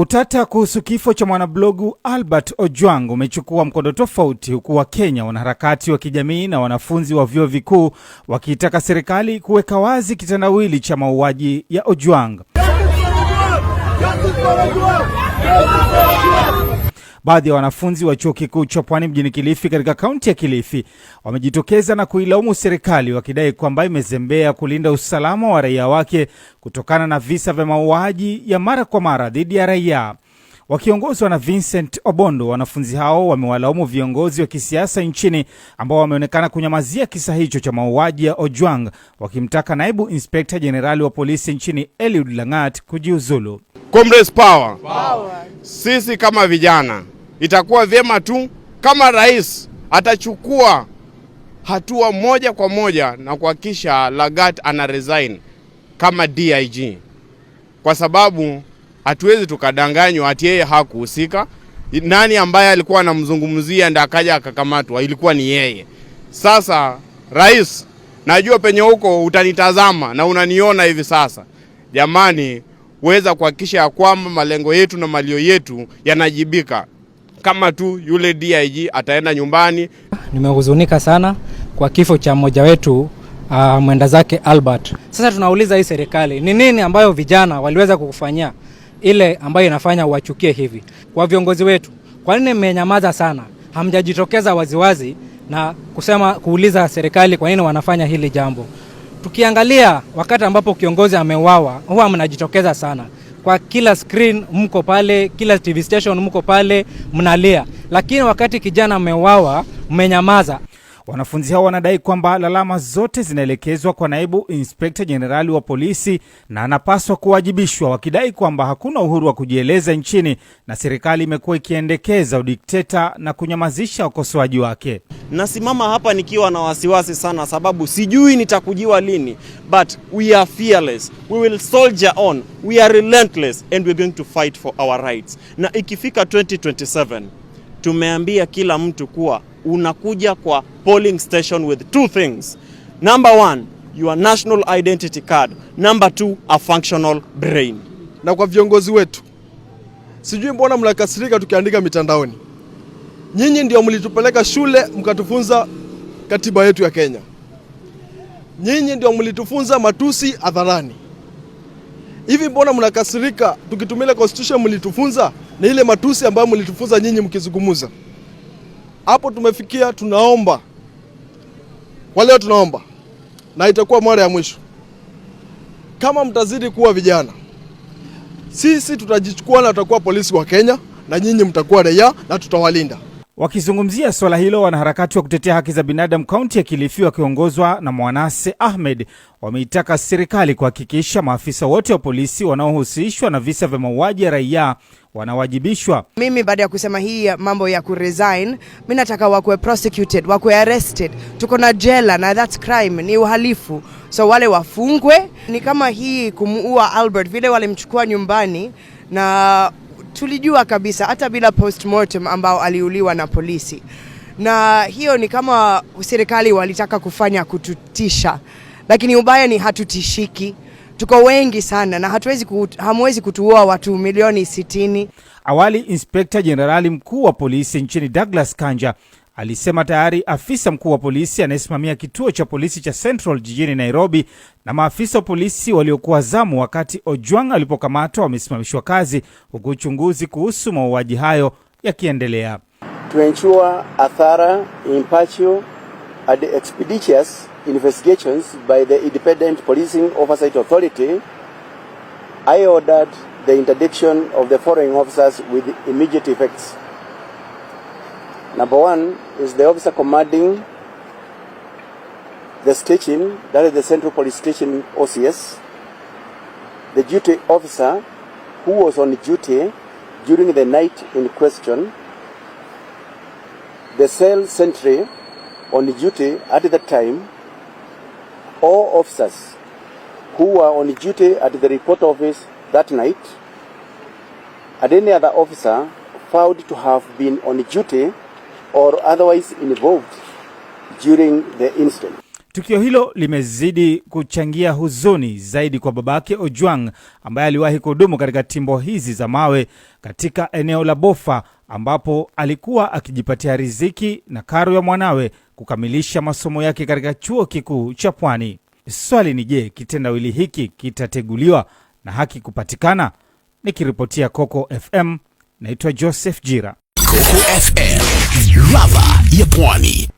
Utata kuhusu kifo cha mwanablogu Albert Ojwang umechukua mkondo tofauti, huku Wakenya, wanaharakati wa kijamii na wanafunzi wa vyuo vikuu wakiitaka serikali kuweka wazi kitendawili cha mauaji ya Ojwang. Baadhi ya wanafunzi wa chuo kikuu cha Pwani mjini Kilifi katika kaunti ya Kilifi wamejitokeza na kuilaumu serikali, wakidai kwamba imezembea kulinda usalama wa raia wake kutokana na visa vya mauaji ya mara kwa mara dhidi ya raia. Wakiongozwa na Vincent Obondo, wanafunzi hao wamewalaumu viongozi wa kisiasa nchini ambao wameonekana kunyamazia kisa hicho cha mauaji ya Ojwang, wakimtaka naibu inspekta jenerali wa polisi nchini Eliud Langat kujiuzulu. Comrades power. Sisi kama vijana itakuwa vyema tu kama rais atachukua hatua moja kwa moja na kuhakikisha Lagat ana resign kama DIG, kwa sababu hatuwezi tukadanganywa ati yeye hakuhusika. Nani ambaye alikuwa anamzungumzia ndio akaja akakamatwa? Ilikuwa ni yeye. Sasa rais, najua penye huko utanitazama na unaniona hivi sasa. Jamani, weza kuhakikisha kwamba malengo yetu na malio yetu yanajibika, kama tu yule DIG ataenda nyumbani. Nimehuzunika sana kwa kifo cha mmoja wetu, mwenda zake Albert. Sasa tunauliza hii serikali, ni nini ambayo vijana waliweza kukufanyia ile ambayo inafanya wachukie hivi? Kwa viongozi wetu, kwa nini mmenyamaza sana? Hamjajitokeza waziwazi na kuuliza serikali kwa nini wanafanya hili jambo. Tukiangalia wakati ambapo kiongozi ameuawa, huwa mnajitokeza sana. Kwa kila screen mko pale, kila TV station mko pale, mnalia. Lakini wakati kijana ameuawa, mmenyamaza. Wanafunzi hao wanadai kwamba lalama zote zinaelekezwa kwa naibu inspekta jenerali wa polisi na anapaswa kuwajibishwa, wakidai kwamba hakuna uhuru wa kujieleza nchini na serikali imekuwa ikiendekeza udikteta na kunyamazisha wakosoaji wake. Nasimama hapa nikiwa na wasiwasi sana, sababu sijui nitakujiwa lini, but we are fearless, we will soldier on, we are relentless and we are going to fight for our rights. Na ikifika 2027 tumeambia kila mtu kuwa unakuja kwa polling station with two things. Number one, your national identity card. Number two, a functional brain. Na kwa viongozi wetu, sijui mbona mnakasirika tukiandika mitandaoni. Nyinyi ndio mlitupeleka shule mkatufunza katiba yetu ya Kenya. Nyinyi ndio mlitufunza matusi hadharani. Hivi mbona mnakasirika tukitumia constitution mlitufunza na ile matusi ambayo mlitufunza nyinyi mkizungumza? Hapo tumefikia. Tunaomba kwa leo, tunaomba na itakuwa mara ya mwisho, kama mtazidi kuwa vijana, sisi tutajichukua na tutakuwa polisi wa Kenya na nyinyi mtakuwa raia na tutawalinda. Wakizungumzia swala hilo, wanaharakati wa kutetea haki za binadamu kaunti ya Kilifi wakiongozwa na Mwanase Ahmed wameitaka serikali kuhakikisha maafisa wote wa polisi wanaohusishwa na visa vya mauaji ya raia wanawajibishwa. Mimi baada ya kusema hii mambo ya kuresign, mimi nataka wakuwe prosecuted, wakuwe arrested. Tuko na jela na that's crime, ni uhalifu. So wale wafungwe. Ni kama hii kumuua Albert, vile walimchukua nyumbani na tulijua kabisa hata bila postmortem ambao aliuliwa na polisi. Na hiyo ni kama serikali walitaka kufanya kututisha. Lakini ubaya ni hatutishiki. Tuko wengi sana na hamwezi kutuua watu milioni 60. Awali, inspekta jenerali mkuu wa polisi nchini Douglas Kanja alisema tayari afisa mkuu wa polisi anayesimamia kituo cha polisi cha Central jijini Nairobi na maafisa wa polisi waliokuwa zamu wakati Ojwang alipokamatwa wamesimamishwa kazi, huku uchunguzi kuhusu mauaji hayo yakiendelea. To ensure a thorough, impartial and expeditious investigations by the Independent Policing Oversight Authority, I ordered the interdiction of the following officers with immediate effects. Number one is the officer commanding the station, that is the Central Police Station OCS, the duty officer who was on duty during the night in question, the cell sentry on duty at the time, all officers who were on duty at the report office that night, and any other officer found to have been on duty or otherwise involved during the incident. Tukio hilo limezidi kuchangia huzuni zaidi kwa babake Ojwang ambaye aliwahi kuhudumu katika timbo hizi za mawe katika eneo la Bofa, ambapo alikuwa akijipatia riziki na karo ya mwanawe kukamilisha masomo yake katika chuo kikuu cha Pwani. Swali ni je, kitendawili hiki kitateguliwa na haki kupatikana? Nikiripotia Coco FM, naitwa Joseph Jira. Coco FM, ladha ya Pwani.